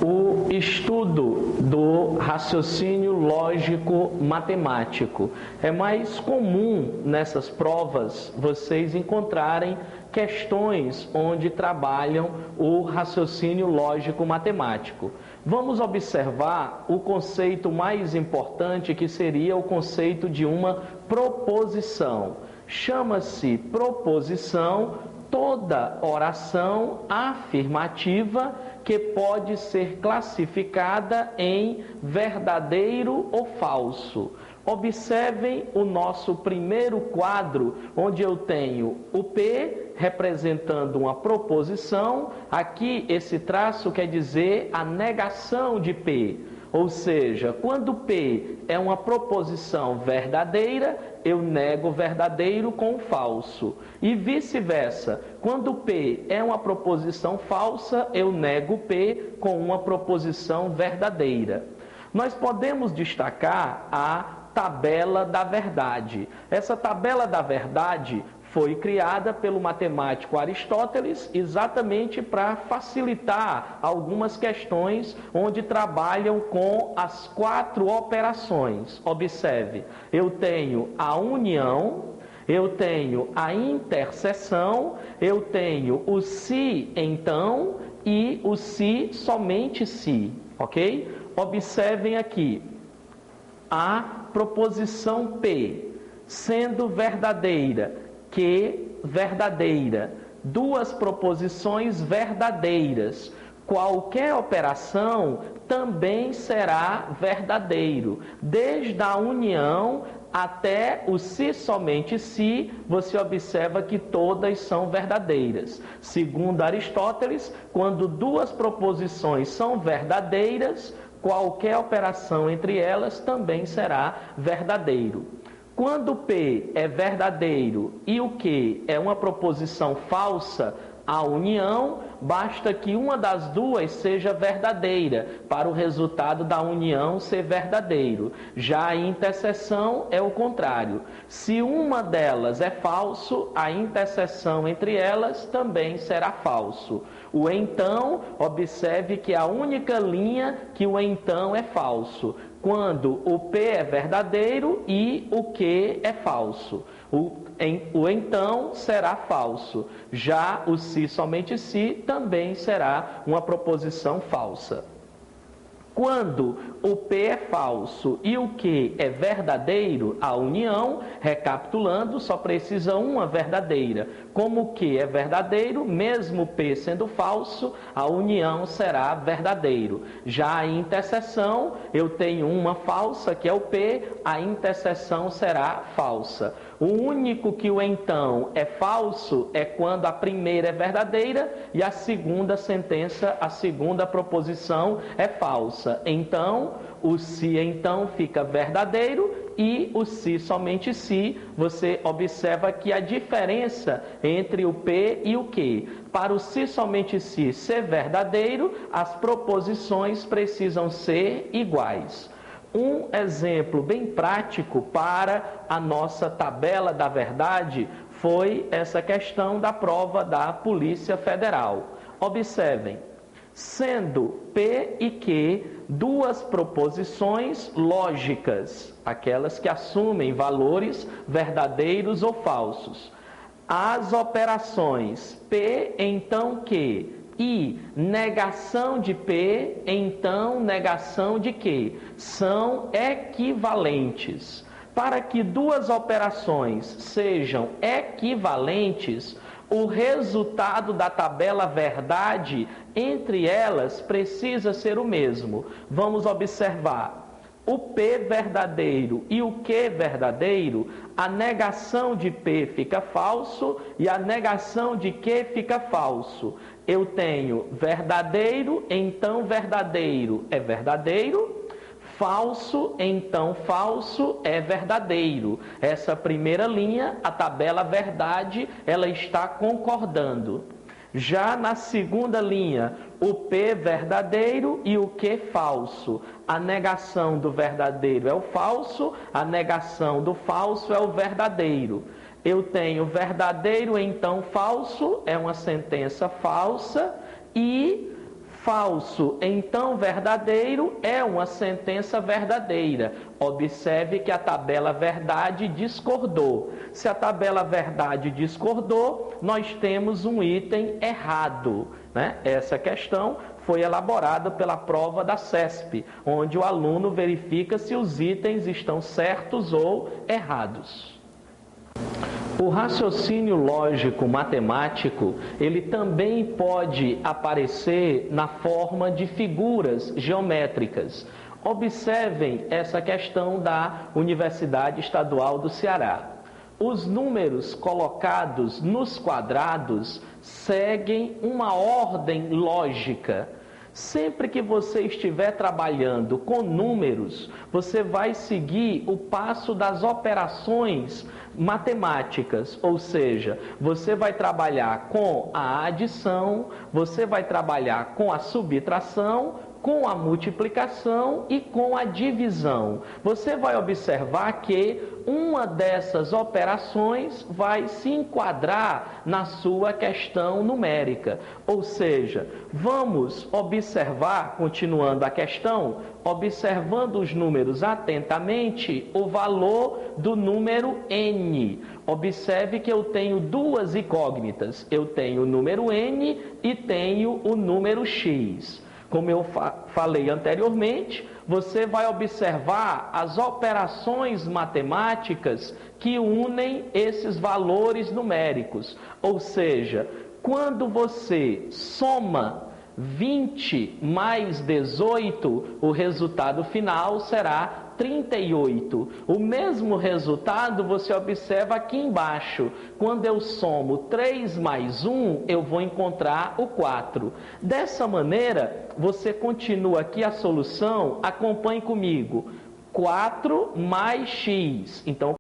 o estudo do raciocínio lógico matemático. É mais comum nessas provas vocês encontrarem questões onde trabalham o raciocínio lógico matemático. Vamos observar o conceito mais importante, que seria o conceito de uma proposição. Chama-se proposição toda oração afirmativa que pode ser classificada em verdadeiro ou falso. Observem o nosso primeiro quadro, onde eu tenho o P representando uma proposição. Aqui esse traço quer dizer a negação de P. Ou seja, quando P é uma proposição verdadeira, eu nego verdadeiro com falso. E vice-versa, quando P é uma proposição falsa, eu nego P com uma proposição verdadeira. Nós podemos destacar a tabela da verdade. Essa tabela da verdade foi criada pelo matemático Aristóteles exatamente para facilitar algumas questões onde trabalham com as 4 operações. Observe, eu tenho a união, eu tenho a interseção, eu tenho o se então e o se somente se, ok? Observem aqui a proposição P sendo verdadeira, que verdadeira, 2 proposições verdadeiras. Qualquer operação também será verdadeiro, desde a união até o se somente se, você observa que todas são verdadeiras. Segundo Aristóteles, quando 2 proposições são verdadeiras, qualquer operação entre elas também será verdadeiro. Quando P é verdadeiro e o Q é uma proposição falsa, a união, basta que uma das duas seja verdadeira, para o resultado da união ser verdadeiro. Já a interseção é o contrário. Se uma delas é falso, a interseção entre elas também será falso. O então, observe que a única linha que o então é falso, quando o P é verdadeiro e o Q é falso. O então será falso. Já o se somente se também será uma proposição falsa. Quando o P é falso e o Q é verdadeiro, a união, recapitulando, só precisa uma verdadeira. Como o Q é verdadeiro, mesmo o P sendo falso, a união será verdadeiro. Já a interseção, eu tenho uma falsa, que é o P, a interseção será falsa. O único que o então é falso é quando a primeira é verdadeira e a segunda sentença, a segunda proposição é falsa. Então, o se então fica verdadeiro e o se somente se, você observa que a diferença entre o P e o Q. Para o se somente se ser verdadeiro, as proposições precisam ser iguais. Um exemplo bem prático para a nossa tabela da verdade foi essa questão da prova da Polícia Federal. Observem, sendo P e Q 2 proposições lógicas, aquelas que assumem valores verdadeiros ou falsos. As operações P então Q e negação de P, então negação de Q, são equivalentes. Para que 2 operações sejam equivalentes, o resultado da tabela verdade entre elas precisa ser o mesmo. Vamos observar. O P verdadeiro e o Q verdadeiro, a negação de P fica falso e a negação de Q fica falso. Eu tenho verdadeiro, então verdadeiro é verdadeiro. Falso, então falso é verdadeiro. Essa primeira linha, a tabela verdade, ela está concordando. Já na segunda linha, o P verdadeiro e o Q falso. A negação do verdadeiro é o falso, a negação do falso é o verdadeiro. Eu tenho verdadeiro, então falso, é uma sentença falsa, e falso, então verdadeiro é uma sentença verdadeira. Observe que a tabela verdade discordou. Se a tabela verdade discordou, nós temos um item errado, né? Essa questão foi elaborada pela prova da CESP, onde o aluno verifica se os itens estão certos ou errados. O raciocínio lógico matemático, ele também pode aparecer na forma de figuras geométricas. Observem essa questão da Universidade Estadual do Ceará. Os números colocados nos quadrados seguem uma ordem lógica. Sempre que você estiver trabalhando com números, você vai seguir o passo das operações matemáticas, ou seja, você vai trabalhar com a adição, você vai trabalhar com a subtração, com a multiplicação e com a divisão. Você vai observar que uma dessas operações vai se enquadrar na sua questão numérica. Ou seja, vamos observar, continuando a questão, observando os números atentamente, o valor do número n. Observe que eu tenho duas incógnitas. Eu tenho o número n e tenho o número x. Como eu falei anteriormente, você vai observar as operações matemáticas que unem esses valores numéricos. Ou seja, quando você soma 20 mais 18, o resultado final será 38. O mesmo resultado você observa aqui embaixo. Quando eu somo 3 mais 1, eu vou encontrar o 4. Dessa maneira, você continua aqui a solução, acompanhe comigo. 4 mais x. Então,